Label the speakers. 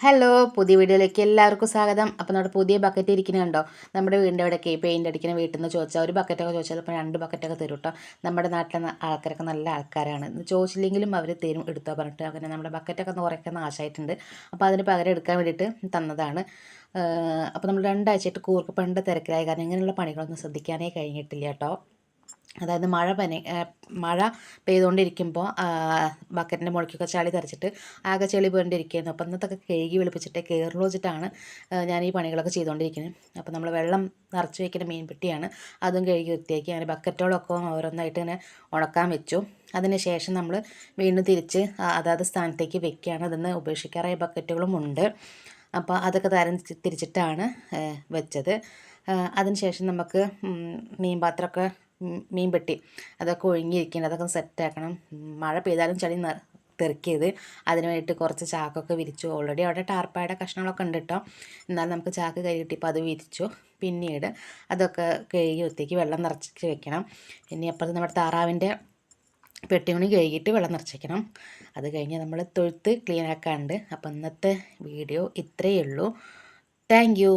Speaker 1: Hello, പുതിയ വീഡിയോയിലേക്ക് എല്ലാവർക്കും സ്വാഗതം. അപ്പോൾ നമ്മുടെ പുതിയ ബക്കറ്റ് ഇരിക്കുന്നത് കണ്ടോ? നമ്മുടെ വീടിൻ്റെ അവിടെയൊക്കെ പെയിൻ്റ് അടിക്കുന്ന വീട്ടിൽ നിന്ന് ചോദിച്ചാൽ ഒരു ബക്കറ്റൊക്കെ ചോദിച്ചാൽ ഇപ്പോൾ 2 ബക്കറ്റൊക്കെ തരും കേട്ടോ. നമ്മുടെ നാട്ടിലെ ആൾക്കാരൊക്കെ നല്ല ആൾക്കാരാണ്. ചോദിച്ചില്ലെങ്കിലും അവർ തരും, എടുത്തോ പറഞ്ഞിട്ട്. അങ്ങനെ നമ്മുടെ ബക്കറ്റൊക്കെ ഒന്ന് കുറേയൊക്കെ നാശമായിട്ടുണ്ട്. അപ്പോൾ അതിന് പകരം എടുക്കാൻ വേണ്ടിയിട്ട് തന്നതാണ്. അപ്പോൾ നമ്മൾ 2 ആഴ്ചയായിട്ട് കൂർക്ക് പണ്ട് തിരക്കിലായ കാരണം ഇങ്ങനെയുള്ള പണികളൊന്നും ശ്രദ്ധിക്കാനേ കഴിഞ്ഞിട്ടില്ല കേട്ടോ. അതായത് മഴ പെയ്തുകൊണ്ടിരിക്കുമ്പോൾ ബക്കറ്റിൻ്റെ മുകളിലേക്കൊക്കെ ചളി തെറിച്ചിട്ട് ആകെ ചെളി പോയിട്ടിരിക്കുകയായിരുന്നു. അപ്പോൾ ഇന്നത്തൊക്കെ കഴുകി വെളുപ്പിച്ചിട്ടേ കയറുള്ളൂ വെച്ചിട്ടാണ് ഞാൻ ഈ പണികളൊക്കെ ചെയ്തുകൊണ്ടിരിക്കുന്നത്. അപ്പോൾ നമ്മൾ വെള്ളം നിറച്ച് വയ്ക്കുന്ന മീൻപെട്ടിയാണ്, അതും കഴുകി വൃത്തിയാക്കി. അങ്ങനെ ബക്കറ്റുകളൊക്കെ ഓരോന്നായിട്ട് ഇങ്ങനെ ഉണക്കാൻ വെച്ചു. അതിന് ശേഷം നമ്മൾ വീണ്ടും തിരിച്ച് അതാത് സ്ഥാനത്തേക്ക് വെക്കുകയാണ്. അതിന്ന് ഉപേക്ഷിക്കാറായ ബക്കറ്റുകളും ഉണ്ട്. അപ്പോൾ അതൊക്കെ തിരിച്ചിട്ടാണ് വെച്ചത്. അതിന് ശേഷം നമുക്ക് മീൻ പാത്രമൊക്കെ മീൻ പെട്ടി അതൊക്കെ ഒഴുങ്ങിയിരിക്കുന്നത്, അതൊക്കെ സെറ്റാക്കണം. മഴ പെയ്താലും ചളി തെറിക്കരുത്. അതിന് വേണ്ടിയിട്ട് കുറച്ച് ചാക്കൊക്കെ വിരിച്ചു. ഓൾറെഡി അവിടെ ടാർപ്പായുടെ കഷ്ണങ്ങളൊക്കെ ഉണ്ട് കേട്ടോ. എന്നാലും നമുക്ക് ചാക്ക് കൈ കിട്ടിയപ്പോൾ അത് വിരിച്ചു. പിന്നീട് അതൊക്കെ കഴുകി വൃത്തിക്ക് വെള്ളം നിറച്ച് വെക്കണം. ഇനി അപ്പുറത്ത് നമ്മുടെ താറാവിൻ്റെ പെട്ടി കൂടി കഴുകിയിട്ട് വെള്ളം നിറച്ച് വെക്കണം. അത് കഴിഞ്ഞ് നമ്മൾ തൊഴുത്ത് ക്ലീൻ ആക്കാനുണ്ട്. അപ്പോൾ ഇന്നത്തെ വീഡിയോ ഇത്രയേ ഉള്ളൂ. Thank you.